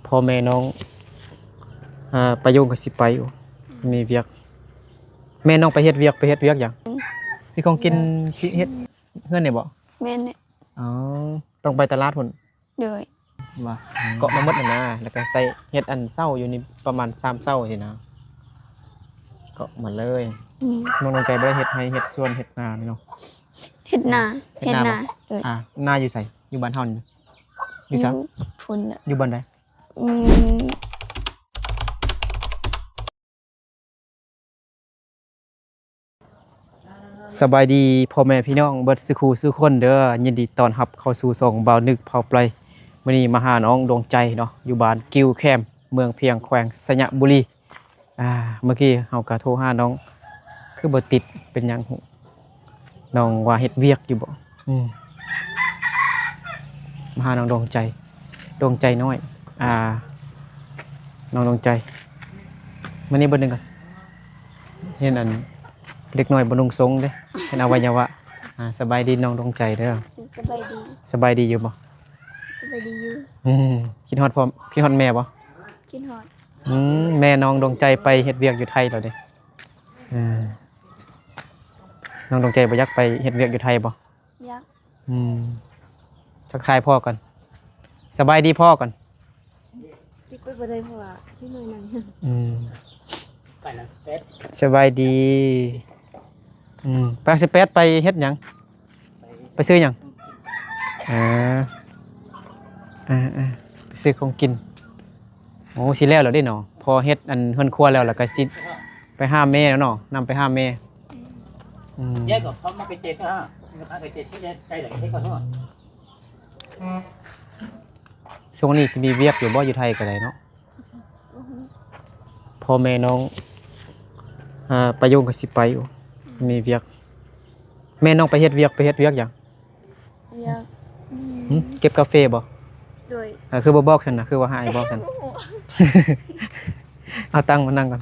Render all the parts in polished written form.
พ่อแม่น้องประโยงก็สิไปอยู่มีเวียกแม่น้องไปเฮ็ดเวียกหยังสิของกินสิเฮ็ดเฮือนนี่บ่แม่นเนี่ยอ๋อต้องไปตลาดพุ่นโดยว่าเกาะมาหมดนั่นนะแล้วก็ใส่เฮ็ดอันเช้าอยู่นี่ประมาณ3เช้าสินะเกาะหมดเลยน้องใจบ่ได้เฮ็ดให้เฮ็ดสวนเฮ็ดนานี่เนาะเฮ็ดนาโดยนาอยู่ไสอยู่บ้านเฮานี่อยู่ซัพุ่นอยู่บ้านใดอืมสบายดีพ่อแม่พี่น้องเบิดสุขูสุคนเด้อยินดีต้อนรับเข้าสู่ช่องบ่าวนึกเผาไพรมื้อนี้มาหาน้องดวงใจเนาะอยู่บ้านกิวแคมป์เมืองเพียงแขวงสยบุรีเมื่อกี้เฮาก็โทรหาน้องคือบ่ติดเป็นหยังหูน้องว่าเฮ็ดเวียกอยู่บ่มาหาน้องดวงใจน้อยน้องดวงใจมื้อนี้เบิ่งกันเห็นอันเด็กน้อยบ่นุ่งทรงเด้เป็นอวัยวะสบายดีน้องดวงใจเด้อสบายดีอยู่บ่อยู่คิดฮอดพ่อคิดฮอดแม่บ่คิดฮอดแม่น้องดวงใจไปเฮ็ดเวียกอยู่ไทยแล้วเด้น้องดวงใจบ่อยากไปเฮ็ดเวียกอยู่ไทยบ่อยากทักทายพ่อก่อนสบายดีพ่อก่อนพี่ไปบ่ได้เพราะว่าพี่น้อยนั่งไปละสเปซสบายดีไปสเปซไปเฮ็ดหยังไปซื้อหยังไปซื้อของกินโอ้สิแล้วเด้เนาะพอเฮ็ดอันเฮือนครัวแล้วก็สิไปหาแม่แล้วเนาะนำไปหาแม่แยกกับเขามาไปเจ็ดฮะมาไปเจ็ดที่ใจไหลให้เขาทั้งหมดช่วงนี้สิมีเวียกอยู่บ่อยู่ไทยก็ได้เนาะพ่อแม่น้องประโยงก็สิไปอยู่มีเวียกแม่น้องไปเฮ็ดเวียกหยังอยากเก็บกาแฟบ่โดยคือบ่บอกฉันนะคือว่าหายบอกฉัน เอาตังค์มานั่งก่อน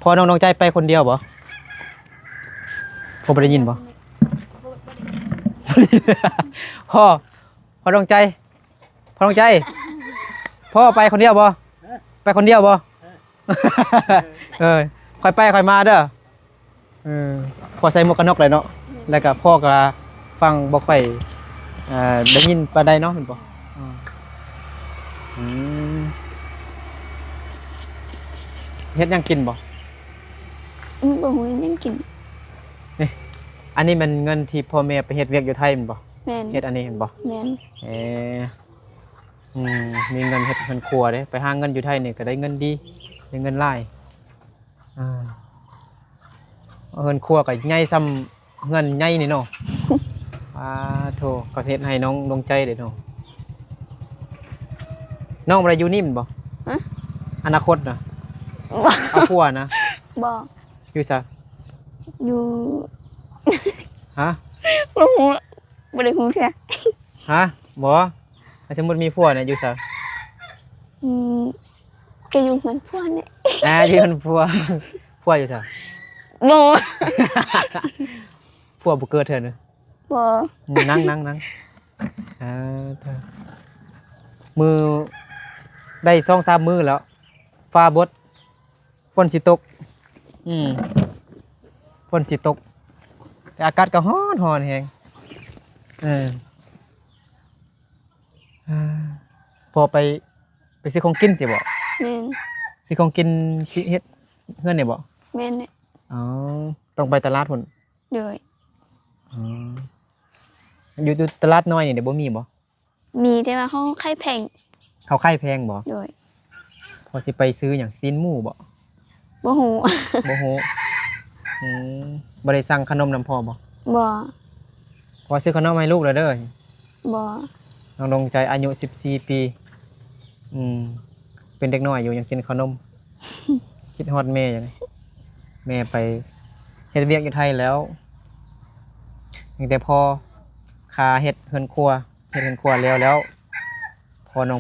พอน้องใจไปคนเดียวบ่พอบ่ได้ยินบ่พ่อน้องใจพ่อไปคนเดียวบ่ไปคนเดียวบ่ค่อยไปค่อยมาเด้อพอใส่หมวกกันน็อกเลยเนาะแล้วก็พ่อก็ฟังบ่ค่อยได้ยินปานใดเนาะเห็นบ่เฮ็ดหยังกินบ่บ่ฮู้ยังกินนี่อันนี้มันเงินที่พ่อแม่ไปเฮ็ดเวียกอยู่ไทยแม่นบ่แม่นเฮ็ดอันนี้เห็นบ่แม่นมีเงินเฮ็ดเงินครัวเด้ไปหาเงินอยู่ไทยนี่ก็ได้เงินดีได้เงินหลายเงินครัวก็ใหญ่ซ้ำเงินใหญ่นี่เนาะโธ่ก็เฮ็ดให้น้องดวงใจเด้เนาะน้องบ่ได้อยู่นิ่มบ่อนาคตน่ะเอาครัวนะบ่อยู่ซะอยู่ฮะบ่ฮู้บ่ได้ฮู้แท้ฮะบ่สมมุติมีผัวน่ะอยู่ซะก็อยู่เหมือนพวกนี่อยู่เหมือนผัวอยู่ซะบ่ ผัวบ่เกิดเถิดเด้อบ่นั่งมือได้ 2-3 มื้อแล้วฟ้าบดฝนสิตกฝนสิตกแต่อากาศก็ร้อนแฮงพอไปซื้อของกินสิบ่แม่นซื้อของกินสิเฮ็ดเฮือนนี่บ่แม่นเนี่ยอ๋อต้องไปตลาดพุ่นโดยอยู่ตลาดน้อยนี่เดี๋ยวบ่มีบ่มีแต่ว่าเขาไข่แพงเขาไข่แพงบ่โดยพอสิไปซื้อหยังซีนหมูบ่บ่ฮู้บ่ได้สั่งขนมนำพ่อบ่พอซื้อขนมให้ลูกแล้วเด้อบ่น้องดวงใจอายุ14ปีเป็นเด็กน้อยอยู่ยังกินขนม คิดฮอดแม่ยังแม่ไปเฮ็ดเวียกอยู่ไทยแล้วตั้งแต่พอคาเฮ็ดเฮือนครัวแล้วพอน้อ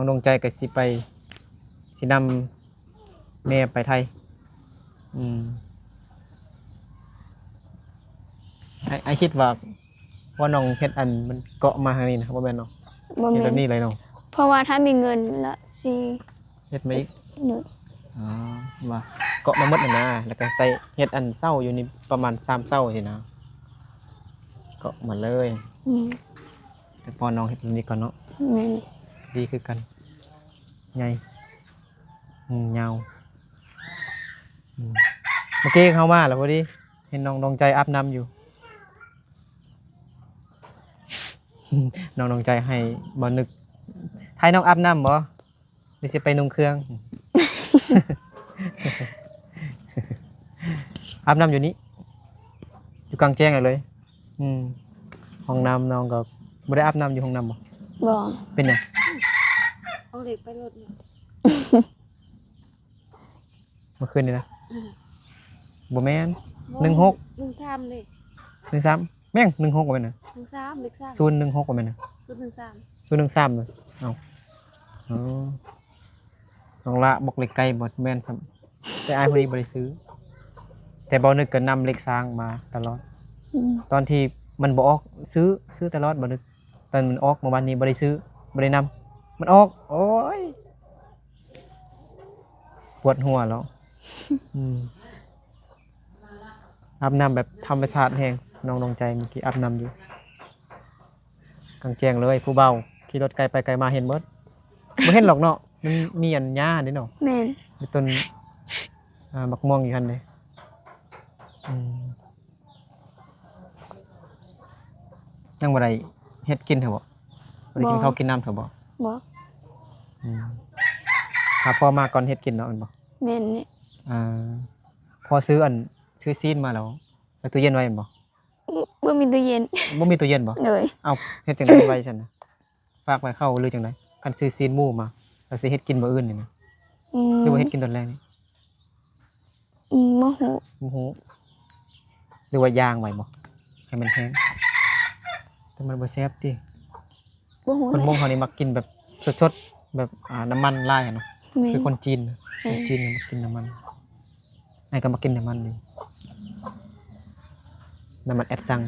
งดวงใจก็สิไปสินำแม่ไปไทยไอ้คิดว่าน้องเฮ็ดอันมันเกาะมาทางนี้นะบ่แม่นเนาะบ่แม่นแบบนี้เลยเนาะ เพราะว่าถ้ามีเงินละสิ เฮ็ดมาอีก เหนื่อย อ๋อว่าเกาะมาหมดนั่นนะแล้วก็ใส่เฮ็ดอันเช้าอยู่นี่ประมาณ3เช้าสินะเกาะมาเลย อืม แต่พอน้องเฮ็ดแบบนี้ก่อนเนาะ แม่น ดีคือกันใหญ่ยาวเมื่อกี้เข้ามาแล้วพอดีเห็นน้องดวงใจอาบน้ำอยู่ น้องดวงใจให้บ่นึกทายน้องอาบน้ำบ่หรือสิไปนุ่งเครื่อง อาบน้ำอยู่นี่อยู่กลางแจ้งเลยห้องน้ำน้องก็บ่ได้อาบน้ำอยู่ห้องน้ำบ่ บ่ เป็นหยัง เอาเหล็กไปรถเนี่ย เมื่อคืนนี่นะบ่แม่น 16 13เลย 13แม่ง16บ่แม่นน่ะ 13เล็ก3 016บ่แม่นน่ะ 013 013เลยเอาอ๋อน้องละบอกเลขไกลบ่แม่นซ้ำแต่อ้ายคนนี้บ่ได้ซื้อ แต่บ่นึกก็นำเลขสร้างมาตลอด อืม ตอนที่มันบ่ออกซื้อตลอดบ่นึกตอนมันออกเมื่อวานนี้บ่ได้ซื้อบ่ได้นำมันออกโอ้ยปวดหัวแล้วอาบน้ำแบบธรรมชาติแฮงน้องดวงใจเมื่อกี้อาบน้ำอยู่กลางแจ้งเลยผู้เบาขี่รถไกลไปไกลมาเห็นหมดบ่เห็นหรอกเนาะมันมีอันหญ้านี่เนาะ แม่น มีต้นบักม่วงอยู่หั่นเลยยังบ่ได้เฮ็ดกินเถอะบ่บ่ได้กินข้าวกินน้ำเถอะบ่ บ่ ถ้าพ่อมาก่อนเฮ็ดกินเนาะแม่นบ่ แม่นนี่ พอซื้อซีนมาแล้วใส่ตู้เย็นไว้แม่นบ่ บ่มีตู้เย็น บ่มีตู้เย็นบ่ เลย เอ้าเฮ็ดจังได๋ไว้ซั่นน่ะฝากไว้เข้าหรือจังได๋คันซื้อซีนหมูมาแล้วสิเฮ็ดกินมื้ออื่นนี่แหม อืม หรือว่าเฮ็ดกินตอนแรกนี่ บ่ฮู้ บ่ฮู้หรือว่าย่างไว้บ่ให้มันแห้งแต่มันบ่แซ่บติ บ่ฮู้ คนมงเขานี่มักกินแบบสดๆแบบน้ำมันลายอะเนาะ แม่น คือคนจีนน่ะคนจีนเนี่ยมักกินน้ำมันไอ้ก็มากินน้ำมันอยู่น้ำมันแอดซัง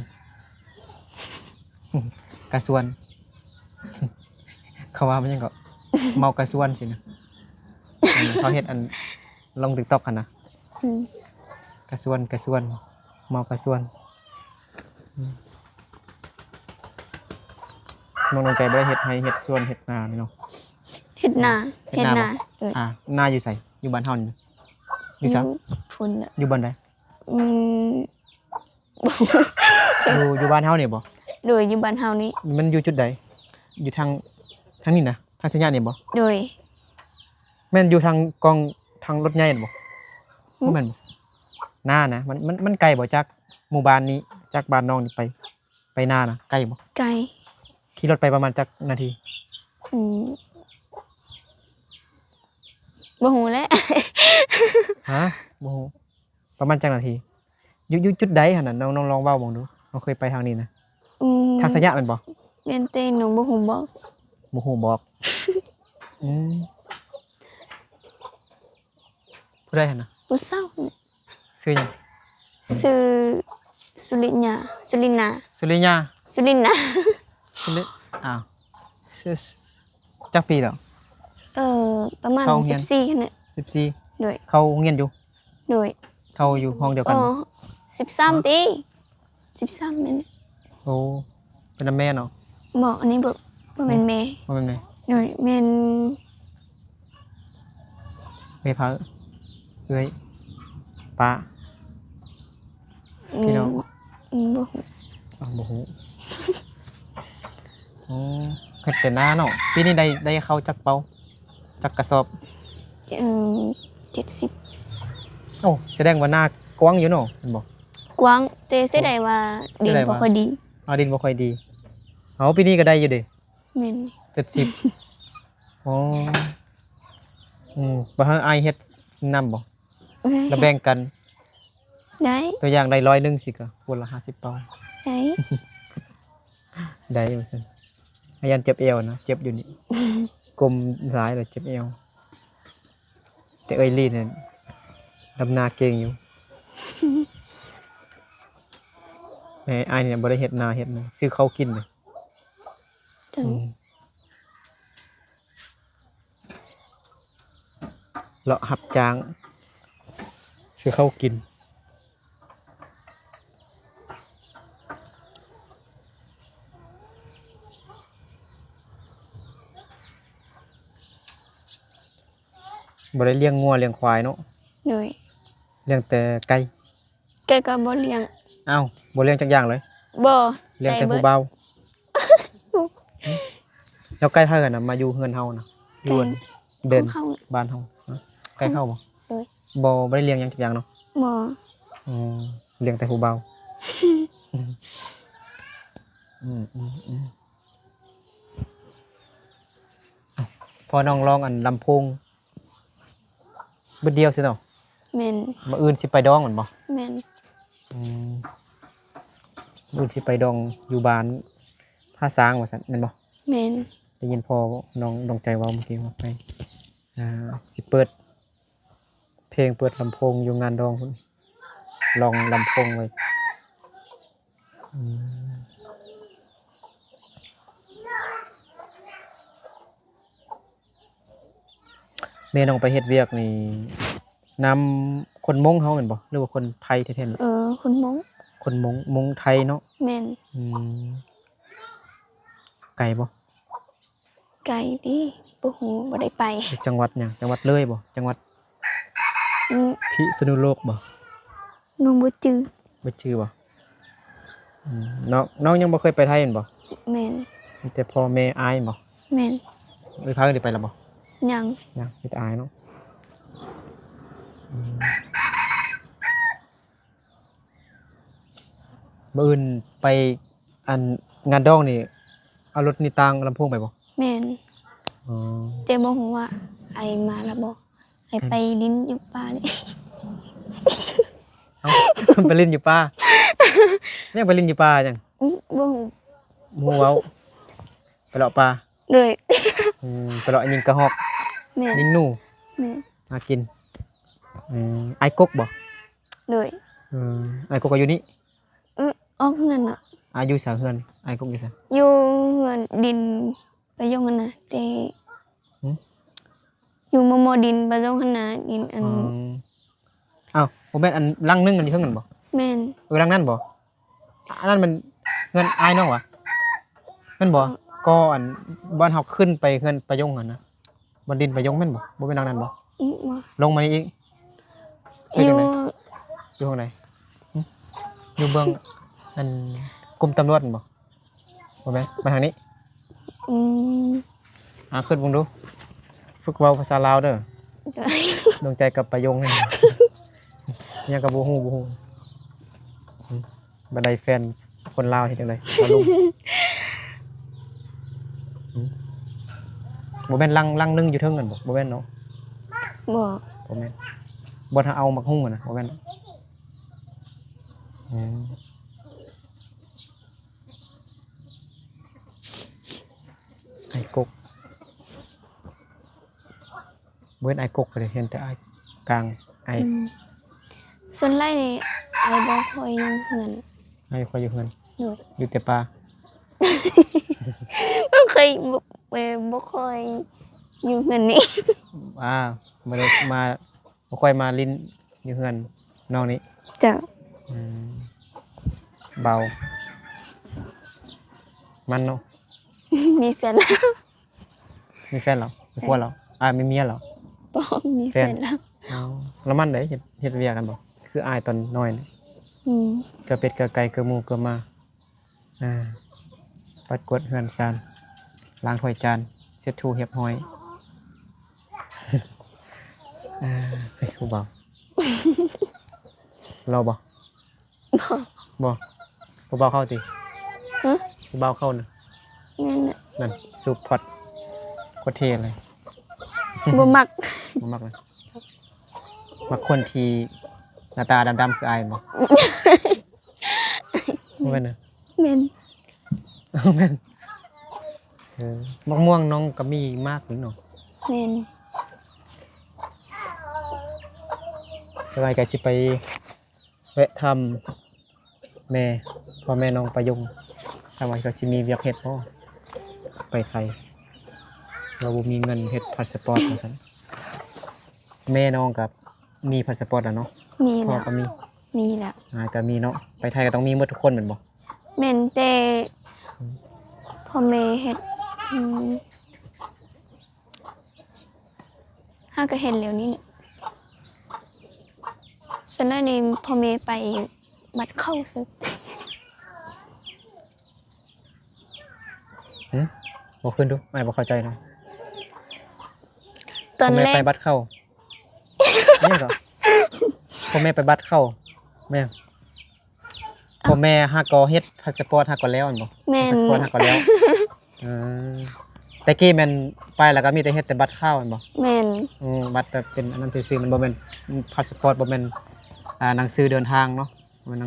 กระสวน เขาว่ามันยังก็ เมากระสวนสินะเขาเฮ็ดอันลง TikTok กันนะ อืม กระสวนเมากระสวนน้องใจบ่ได้เฮ็ดให้เฮ็ดสวนเฮ็ดนานี่เนาะ เฮ็ดนา เฮ็ดนาบ่ เลย นาอยู่ไสอยู่บ้านเฮานี่อยู่ซัง พุ่นน่ะ อยู่บ้านใด อืม อยู่บ้านเฮานี่บ่ โดยอยู่บ้านเฮานี้ มันอยู่จุดใดอยู่ทางนี้นะทางสัญญาณนี่บ่ โดย แม่นอยู่ทางกองทางรถใหญ่นั่นบ่บ่แม่นบ่นานะมันไกลบ่จากหมู่บ้านนี้จากบ้านน้องนี่ไปนานะไกลบ่ ไกล ขี่รถไปประมาณจักนาที อืมบ่ฮู้แหละ ฮะบ่ฮู้ประมาณจักนาทีอยู่จุดใดหั่นน่ะน้องลองเว้าบ่ดูน้องเคยไปทางนี้นะ อืม ทางสัญญาณแม่นบ่ แม่นแต่หนูบ่ฮู้บอก บ่ฮู้บอกผู้ใดหั่นน่ะ ผู้สาวนี่ ชื่อหยัง ชื่อสุริญาสุรินา สุริยา สุรินา สุริอ้าวชื่อจักปีแล้ว ประมาณ เข้าโรงเรียน 14คั่นน่ะ 14 โดย เขาเรียนอยู่ โดย เขาอยู่ห้องเดียวกัน อ๋อ บ่ 13ติ13แม่น โอ้เป็นน้ำแม่เนาะ บอกอันนี้บ่แม่นแม่ ว่าเป็นไง โดยแม่น แม่พาเอ้ยป้า พี่น้อง บ่ฮู้ อ้าวบ่ฮู้อ๋อเฮ็ดแต่หน้าเนาะปีนี้ได้เข้าจักเป้าจักกระสอบ 70 โอ้แสดงว่าหน้ากว้างอยู่เนาะเห็นบ่ กว้างแต่เสียดายว่าดิน เสียดาย บ่ ว่า ค่อยดี เอาดินบ่ค่อยดีเอาปีนี้ก็ได้อยู่เด้ แม่น 70อ๋อบ่ให้อายเฮ็ดนำบ่แล้วแบ่งกัน ได้ ตัวอย่างได้100นึงสิก็คนละ50เป้า ได้ ได้ว่าซั่นอายันเจ็บเอวนะเจ็บอยู่นี่ กลมหลายแล้วเจ็บเอวแต่เอ้ยลีเนี่ยดำนาเก่งอยู่ อ้ายเนี่ยบ่ได้เฮ็ดนาเฮ็ดนะซื้อข้าวกินเลย จัง เลาะหับจ้างซื้อข้าวกินบ่ได้เลี้ยงงัวเลี้ยงควายเนาะ โดย เลี้ยงแต่ไก่ แกก็บ่เลี้ยง อ้าวบ่เลี้ยงจักอย่างเลย บ่ เลี้ยงแต่ บิ ผู้ ด เบาแล้วไก่พากันน่ะมาอยู่เฮือนเฮานะอยู่อันเดิน ของเขา บ้านเฮานะไก่เข้าบ่ โดย บ่ได้เลี้ยงหยังจักอย่างเนาะ บ่ อืมเลี้ยงแต่ผู้เบาอ้าวพอน้องลองอันลำโพงเบิดเดียวสิเนาะ แม่น มื้ออื่นสิไปดองแม่นบ่ แม่น อืมมื้ออื่นสิไปดองอยู่บ้านท่าช้างว่าซั่นแม่นบ่ แม่น ได้ยินพ่อน้องดวงใจเว้าเมื่อกี้ว่าไปสิเปิดเพลงเปิดลำโพงอยู่งานดองพุ่นลองลำโพงไว้อืมแม่น้องไปเฮ็ดเวียกนี่นำคนมงเฮาแม่นบ่หรือว่าคนไทยแท้ๆน่ะ คุณมง คนมงไทยเนาะ แม่น อืมไกลบ่ ไกลติบ่ฮู้บ่ได้ไป จังหวัดหยังจังหวัดเลยบ่จังหวัด อืม พิษณุโลกบ่ หนูบ่จื้อ บ่ชื่อบ่น้องยังบ่เคยไปไทยแม่นบ่ แม่น มีแต่พ่อแม่อายบ่ แม่น ไปพากันได้ไปแล้วบ่ ยัง ยังมีแต่อายเนาะมื้ออื่นไปอันงานดองนี่เอารถนี่ตางลำโพงไปบ่ แม่น อ๋อ แต่บ่ฮู้ว่าไอมาแล้วบ่ไอไปลิ้นอยู่ป่านี่ เอ้า ไปเล่นอยู่ป่ายังไปเล่นอยู่ป่าจัง บ่ฮู้ หมู่เว้าไปเลาะป่า เลย ไปเลาะยิงกระหอก แม่น ยิงหนู แม่น มากินไอ้กกบ่ เลย ไอ้กกก็อยู่นี่ ออกเงินอ่ะ อายุสาเฮือนไอ้กกอยู่ซะ อยู่เงินดินไปยงกันน่ะแต่ หือ อยู่มอดินไปยงกันน่ะดินอัน อ้าวบ่แม่นอันลังนึงอันนี้เท่านั้นบ่ แม่น ลังนั้นบ่อันนั้นมันเงินอ้ายน้องวะแม่นบ่ก็อันบ้านเฮาขึ้นไปเงินประยงหั่นนะบ่ดินประยงแม่นบ่บ่แม่นลังนั้นบ่ บ่ ลงมานี่อีก อยู่ อยู่ทางไหนอยู่เบื้องอันกรมตำรวจนั่นบ่บ่แม่นมาทางนี้ อืม ขึ้นเบิ่งดูฝึกเว้าภาษาลาวเด้อ ได้ ดวงใจกับประยงนี่ ยังกับบ่ฮู้บันไดแฟนคนลาวเฮ็ดจังได๋เอาลงบ่แม่นลังนึงอยู่เทิงกันบ่บ่แม่นเนาะ บ่ บ่แม่นบ่ถ้าเอามักหุ้งอะนะบ่แม่นไอ้กกบ่เห็นไอ้กกก็ได้เห็นแต่ไอ้กลางไอ้ ส่วนไร่นี่ไอบ่ค่อยอยู่เงิน ไอ้คอยอยู่เฮือน อยู่ อยู่แต่ป่า บ่เคยบ่ค่อยอยู่เงินนี่ บ่ได้มาบ่ค่อยมาลิ้นอยู่เฮือนน้องนี้ จ้ะ เบามันเนาะ มีแฟนแล้ว มีแฟนเหรอมีผัวเหรอมีเมียเหรอ บ่มีแฟนแล้ว แล้วมันได้เฮ็ดเวียกกันบ่คืออายตอนน้อยนี่ เกลือเป็ดเกลือไก่เกลือหมูเกลือมาปัดกวาดเฮือนซานล้างถ้วยจานเช็ดถูเรียบร้อยเฮ้ยผู้บ่าวเราบ่ บ่ บ่ผู้บ่าวเข้าติ ฮะ ผู้บ่าวเข้าน่ะ งั้นน่ะ นั่นสูบพอดโคตรเทเลย บ่มัก บ่มักเลยมักคนที่หน้าตาดำๆคืออายบ่บ่แม่นน่ะ แม่น แม่นมะม่วงน้องก็มีมากหรือเนาะ แม่น จะไปก็สิไปแวะทำแม่พ่อแม่น้องประยงถ้าว่าก็สิมีเวียกเฮ็ดบ่ไปไทยเราบ่มีเงินเฮ็ดพาสปอร์ตว่าซั่น แม่น้องกับมีพาสปอร์ตแล้วเนาะ มี พ่อ แล้ว ก็มี มีแล้ว ก็มีเนาะไปไทยก็ต้องมีหมดทุกคนเหมือนบ่ แม่นแต่พ่อแม่เฮ็ดห้าก็เห็นแล้วนี่แหละฉะนั้นนี่พ่อแม่ไปบัดเข้าซึก บ่ขึ้นดูไม่บ่เข้าใจเนาะ ตอน พ่อแม่ แร ไป ก บัตรเข้าเนี่ยก็พ่อแม่ไปบัตรเข้าแม่พ่อแม่ฮักก็เฮ็ดพาสปอร์ตฮักก็แล้วอันบ่ แม่น พาสปอร์ตฮักก็แล้วแต่กี้แม่นไปแล้วก็มีแต่เฮ็ดแต่บัตรเข้าอันบ่ แม่น บัตรแบบเป็นอันนั้นซื่อๆมันบ่แม่นพาสปอร์ตบ่แม่นหนังสือเดินทางเนาะมัน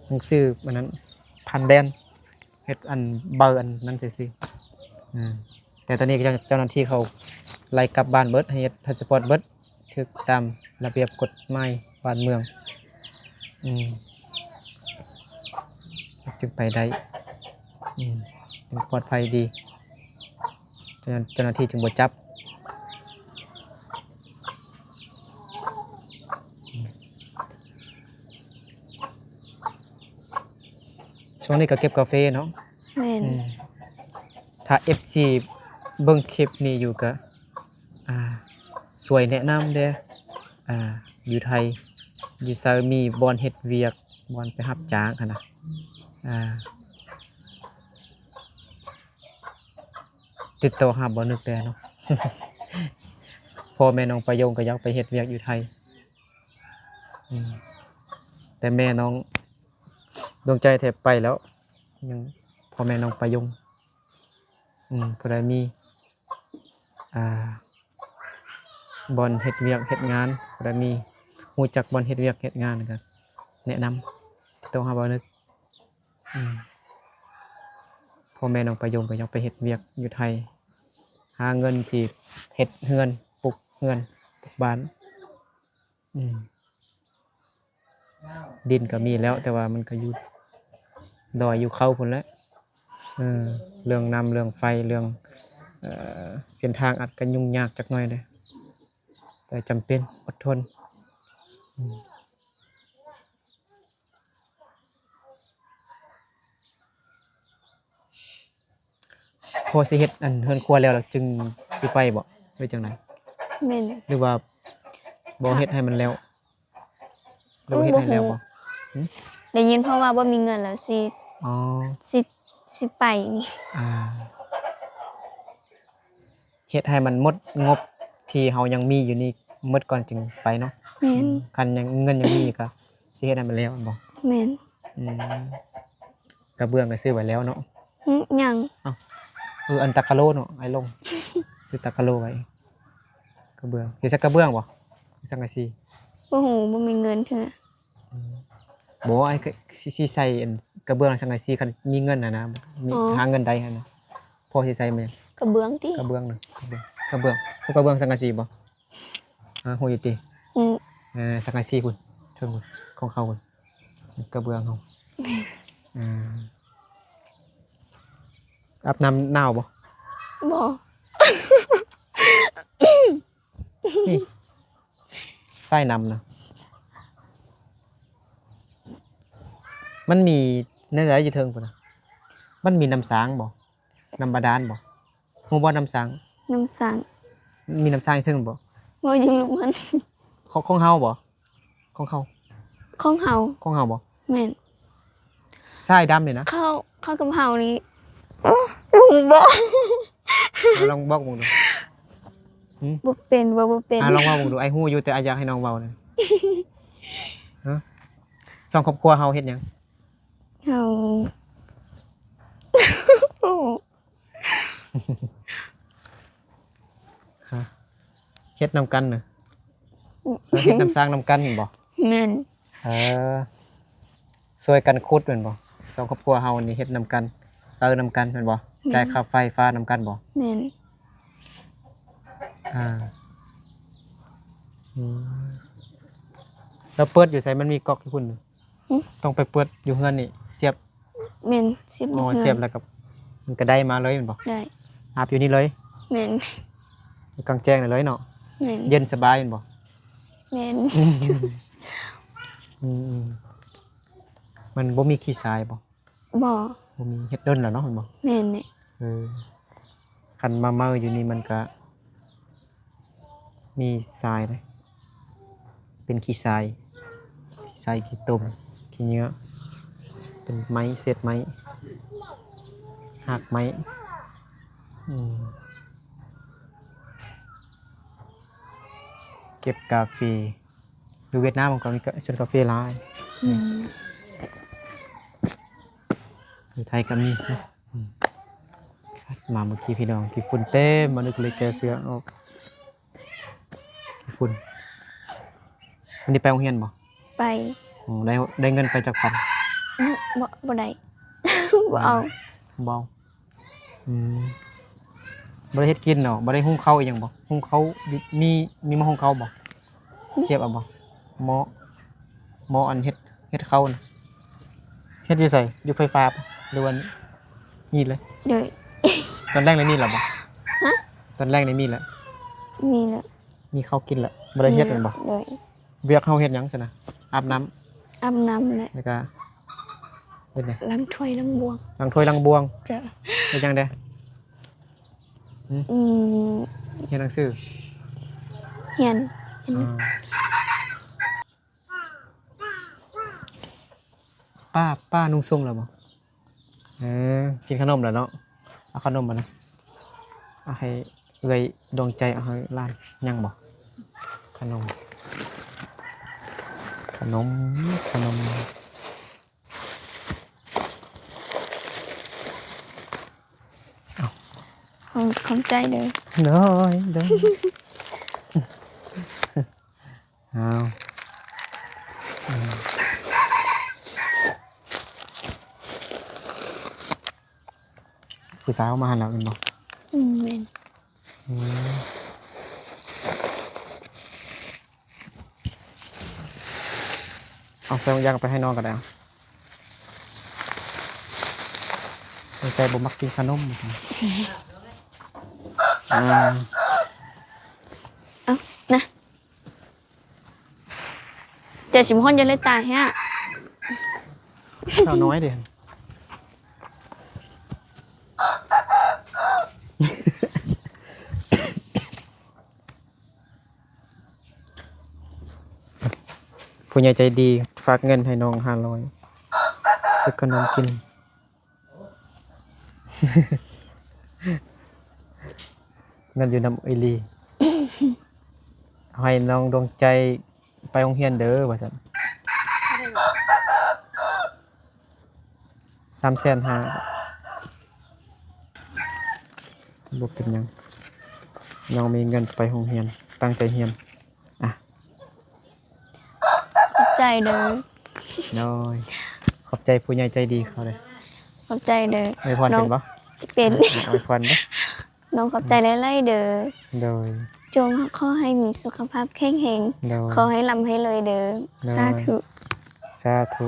หนังสืออันนั้นผ่านแดนเฮ็ดอันเบอร์อันนั้นซื่อๆแต่ตอนนี้เจ้าหน้าที่เขาไล่กลับบ้านเบิดให้เฮ็ดพาสปอร์ตเบิดถูกตามระเบียบกฎหมายบ้านเมืองจึงไปได้จึงปลอดภัยดีเจ้าหน้าที่จึงบ่จับช่วงนี้ก็เก็บกาแฟเนาะ แม่น ถ้า FC เบิ่งคลิปนี้อยู่ก็สวยแนะนำเด้อยู่ไทยอยู่ซามีบอนเฮ็ดเวียกบอนไปรับจ้างหั่นน่ะติดต่อหาบ่นึกแต่เนาะ พ่อแม่น้องประโยงก็อยากไปเฮ็ดเวียกอยู่ไทยแต่แม่น้องดวงใจแทบไปแล้วยังพ่อแม่น้องประโยงผู้ใดมีบอนเฮ็ดเวียกเฮ็ดงานผู้ใดมีฮู้จักบอนเฮ็ดเวียกเฮ็ดงานก็แนะนำติดต่อหาบ่นึกพ่อแม่น้องประโยงก็อยากไปเฮ็ดเวียกอยู่ไทยหาเงินสิเฮ็ดเฮือนปลูกเฮือนปลูกบ้านดินก็มีแล้วแต่ว่ามันก็อยู่ดอยอยู่เขาพุ่นแหล้วเรื่องน้ำเรื่องไฟเรื่องเส้นทางอาจจะยุ่งยากจักหน่อยเด้แต่จำเป็นอดทนพอสิเฮ็ดอันเฮือนครัวแล้วจึงสิไปบ่หรือจังได แม่น หรือว่าบ่เฮ็ดให้มันแล้วหรือว่าเฮ็ดให้แล้วบ่ ได้ยินเพราะว่าบ่มีเงินแล้วสิ อ๋อ สิไป เฮ็ดให้มันหมดงบที่เฮายังมีอยู่นี่หมดก่อนจึงไปเนาะ แม่น คันยังเงินยังมีก็สิเฮ็ดให้มันแล้วบ่ แม่น กระเบื้องก็ซื้อไว้แล้วเนาะ ยัง อันตะกะโลเนาะไอ้ลง ซื้อตะกะโลไว้กระเบื้องเฮ็ดสักกระเบื้องบ่สังกะสี บ่ฮู้บ่มีเงินเทื่อ บ่ไอ้สิใส่อันกระเบื้องสังกะสีคันมีเงินน่ะนะมีหาเงินได้หั่นน่ะพอสิใส่แม่น กระเบื้องติ กระเบื้องน่ะกระเบื้องพวกกระเบื้องสังกะสีบ่ฮู้อยู่ติ สังกะสีพุ่นเทิงพุ่นของเขาพุ่นกระเบื้องเฮาอาบน้ำหนาวบ่ บ่ นี่ใส่น้ำนะมันมีในหลายอยู่เทิงพุ่นน่ะมันมีน้ำสางบ่น้ำบาดาลบ่ฮู้บ่น้ำสาง น้ำสัง มีน้ำสางอยู่เทิงบ่ บ่อยู่ลูกมัน ของเฮาบ่ของเขา ของเฮา ของเฮาบ่ แม่น ทรายดำนี่นะ เข้ากับเฮานี่บ่ ลองบอกมึงดู บ่เป็นบ่เป็น ลองเว้ามึงดูไอ้ฮู้อยู่แต่อยากให้น้องเว้าเลยฮะสองครอบครัวเฮาเฮ็ดหยัง เฮา ฮะเฮ็ดนำกันน่ะเฮ็ดน้ำสร้างนำกันนี่บ่ แม่น ช่วยกันขุดแม่นบ่สองครอบครัวเฮานี่เฮ็ดนำกันเซอนำกันแม่นบ่จ่ายค่าไฟฟ้านำกันบ่ แม่น แล้วเปิดอยู่ไสมันมีก๊อกอยู่พุ่นต้องไปเปิดอยู่เฮือนนี่เสียบ แม่นเสียบ เสียบแล้วก็มันก็ได้มาเลยแม่นบ่ ได้ อาบอยู่นี่เลย แม่น อยู่กลางแจ้งนี่เลยเนาะ แม่น เย็นสบายแม่นบ่ แม่น อืมมันบ่มีขี้ทรายบ่ บ่ บ่มีเฮ็ดเดินแล้วเนาะแม่นบ่ แม่นเนี่ย คันมาเมาอยู่นี่มันก็มีทรายเลยเป็นขี้ทรายขี้ตมขี้เหงื่อเป็นไม้เศษไม้หักไม้เก็บกาแฟอยู่เวียดนามมันก็มีชนกาแฟหลาย อืม อยู่ไทยก็มีนะมาเมื่อกี้พี่น้องกี่ฝุ่นเต็มมานึกเลยแกเสือออกกี่ฝุ่นวันนี้ไปโรงเรียนบ่ ไป ได้เงินไปจากพัน บ่ได้ บ่เอา เบาบ่ได้เฮ็ดกินเนาะบ่ได้หุงข้าวอีหยังบ่หุงข้าวมีหม้อหุงข้าวบ่เสียบเอาบ่หม้ออันเฮ็ดข้าวน่ะเฮ็ดอยู่ไสอยู่ไฟฟ้าปะหรือว่านี่เลย เด้อ ตอนแรกเลยมีแล้วบ่ ฮะ ตอนแรกเลยมีแล้ว มีแล้ว มีข้าวกินแล้วบ่ได้เฮ็ดแม่นบ่ เด้อ เวียกเฮาเฮ็ดหยังซั่นน่ะอาบน้ำ อาบน้ำแหละ แล้วก็เฮ็ดหยัง ล้างถ้วยล้างบวง ล้างถ้วยล้างบวง จ้ะ เฮ็ดหยังเด้ อืม เฮ็ดหนังสือ เฮียน ป้านุ่งทรงแล้วบ่กินขนมแล้วเนาะเอาขนมมานะเอาให้เลยดวงใจเอาให้ร้านยังบ่ขนมขอบใจเด้อ น้อยเด้อเอาผู้สาวมาหันแล้วแม่นบ่ แม่น เอาใส่ยางไปให้น้องก็ได้เอาใจบ่มักกินขนมเอานะเดี๋ยวสิมฮ้อนจะเลยตายฮะ สาวน้อยเด้ผู้ใหญ่ใจดีฝากเงินให้น้อง500ซื้อขนมกิน เงินอยู่นำเอลี ให้น้องดวงใจไปโรงเรียนเด้อว่าซั่น350,000บ่เป็นหยังน้องมีเงินไปโรงเรียนตั้งใจเรียน ขอบใจเด้อ น้อยขอบใจผู้ใหญ่ใจดีเขาเลย ขอบใจเด้อ อวยพรเป็นบ่ เป็น อวยพรเด้อ น้องขอบใจหลายๆเด้อ โดย จงขอให้มีสุขภาพแข็งแรง โดย ขอให้ร่ำให้รวยเด้อ ได้ สาธุ สาธุ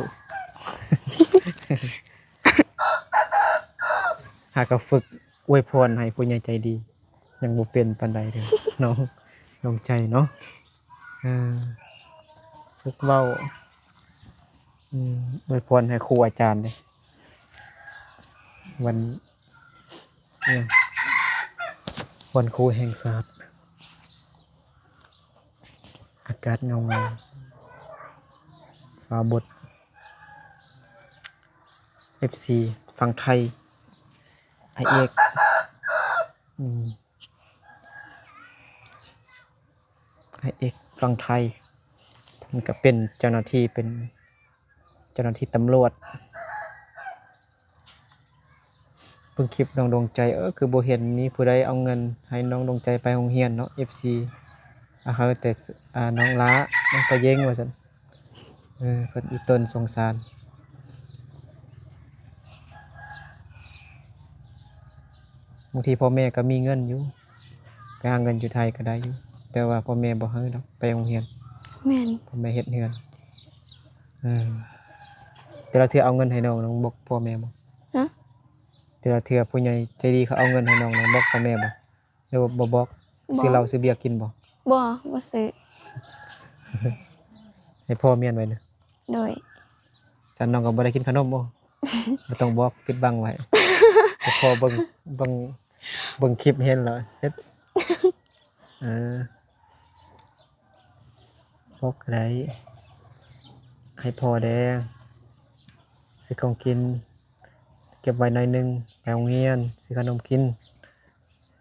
หากก็ฝึกอวยพรให้ผู้ใหญ่ใจดี ยังบ่เป็นปานใดเด้อ น้องใจเนาะฝึกเว้าอวยพรให้ครูอาจารย์เด้วันเนี่ยวันครูแห่งศาสตร์อากาศเงาฟ้าบด FC ฝั่งไทยไอเอกไอเอกฝั่งไทยมันก็เป็นเจ้าหน้าที่ตำรวจเพิ่งคลิปน้องดวงใจคือบ่เห็นมีผู้ใดเอาเงินให้น้องดวงใจไปโรงเรียนเนาะ FC เฮาแต่น้องล้าน้องไปเย้งว่าซั่นเพิ่นอีต้นสงสารบางทีพ่อแม่ก็มีเงินอยู่ไปหาเงินอยู่ไทยก็ได้อยู่แต่ว่าพ่อแม่บ่ให้ดอกไปโรงเรียน แม่น พ่อแม่เฮ็ดเรือนแต่ละเทื่อเอาเงินให้น้องบอกพ่อแม่บ่ ฮะ แต่ละเทื่อผู้ใหญ่ใจดีเขาเอาเงินให้น้องบอกพ่อแม่บ่หรือว่าบ่บอกซื้อเหล้าซื้อเบียร์กินบ่ บ่ซื้อ ให้พ่อเมียนไว้เด้อ โดย ฉันน้องก็บ่ได้กินขนมบ่ บ่ต้องบอกปิดบังไว้ ให้พ่อเบิ่งคลิปเห็นแล้วเสร็จเออบอกก็ได้ให้พ่อแดงซื้อของกิน เก็บไว้หน่อยหนึงไปโรงเรียนซื้อขนมกิน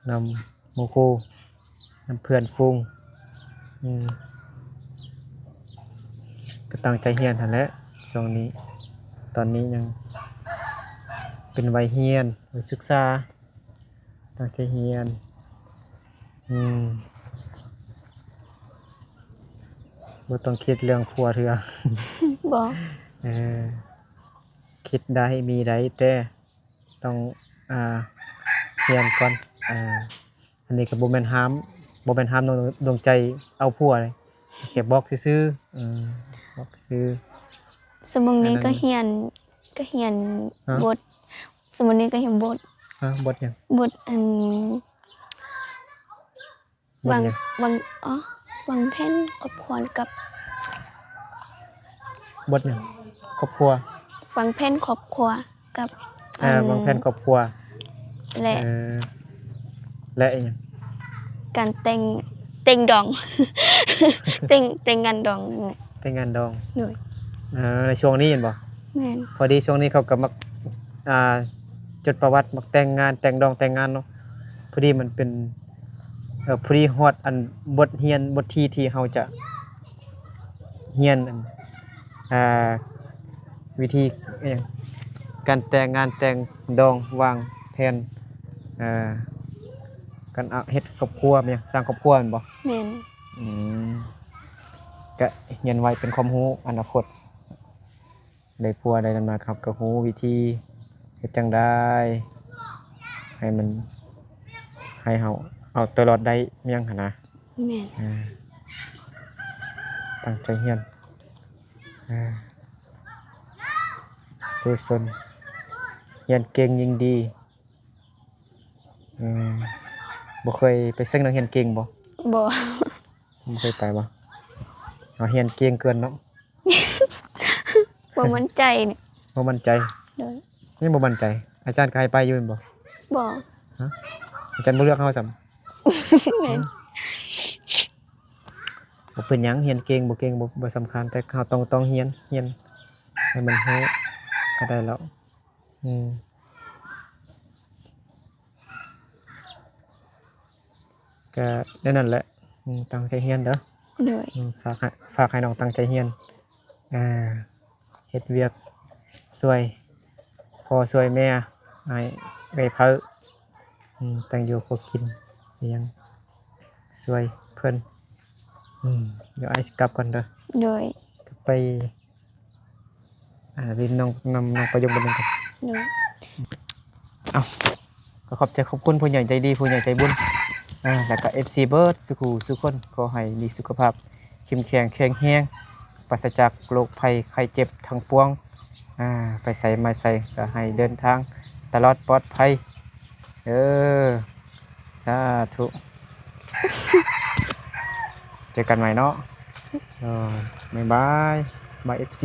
นำหมู่ครูนำเพื่อนฝูงก็ตั้งใจเรียนหั่นแหละช่วงนี้ ตอนนี้ยังเป็นวัยเรียนวัยศึกษาตั้งใจเรียนบ่ต้องคิดเรื่องผัวเทื่อ บ่ เออคิดได้มีได้แต่ต้องเรียนก่อนอันนี้ก็บ่แม่นห้ามดวงใจเอาผัวเลยแค่บอกซื่อๆบอกซื่อ สมมุตินี้ อันนั้น ก็เรียน ฮะ บทสมมุตินี้ก็เรียนบท บทหยัง บทอัน บท วาง หยัง วางอ๋อวางแผนครอบครัวกับบ ทหยังครอบครัว วางแผนครอบครัวกับ วางแผนครอบครัว และ เออและอีกหยัง การแต่งดอง แต่งงานดองนั่นแหละ แต่งงานดอง โดย ในช่วงนี้เห็นบ่ แม่น พอดีช่วงนี้เขาก็มักจดประวัติมักแต่งงานแต่งดองแต่งงานเนาะพอดีมันเป็นพอดีฮอดอันบทเรียนบทที่เฮาจะเรียนอันวิธีอหยังการแต่งงานแต่งดองวางแผนการเฮ็ดครอบครัวแม่นสร้างครอบครัวแม่นบ่ แม่น ก็เรียนไว้เป็นความรู้อนาคตได้ผัวได้นำมาครับก็รู้วิธีเฮ็ดจังได้ให้มันให้เฮาเอาตัวรอดได้เมียงหั่นนะ แม่น ตั้งใจเรียนสู้ซนเรียนเก่งยิ่งดีบ่เคยไปซึ่งนักเรียนเก่งบ่ บ่ บ่เคยไปบ่เอาเรียนเก่งเกินเนาะ บ่มั่นใจเนี่ย บ่มั่นใจ โดย นี่บ่มั่นใจ อาจารย์ก็ให้ไปอยู่แม่นบ่ บ่ อาจารย์บ่เลือกเฮาซ้ำ แม่น บ่เป็นหยังเรียนเก่งบ่เก่งบ่สำคัญแต่เราต้องเรียนให้มันรู้ก็ได้แล้วก็นั่นแหละตั้งใจเรียนเด้อ โดย ฝากให้น้องตั้งใจเรียนเฮ็ดเวียกช่วยพ่อช่วยแม่ให้ไว้เพิ่ตั้งอยู่พอกินอิหยังช่วยเพิ่นเดี๋ยวไอ้สิกลับก่อนเด้อ โดย ไปเรียนน้องประโยคบันหนึ่งก่อน โดย ก็ขอบใจขอบคุณผู้ใหญ่ใจดีผู้ใหญ่ใจบุญแล้วก็ FC เบิร์ดสุขคนขอให้มีสุขภาพเข้มแข็งแข็งแรงปราศจากโรคภัยไข้เจ็บทั้งปวงไปใส่มาใส่ก็ให้เดินทางตลอดปลอดภัยสาธุ เจอกันใหม่เนาะบ๊ายบาย FC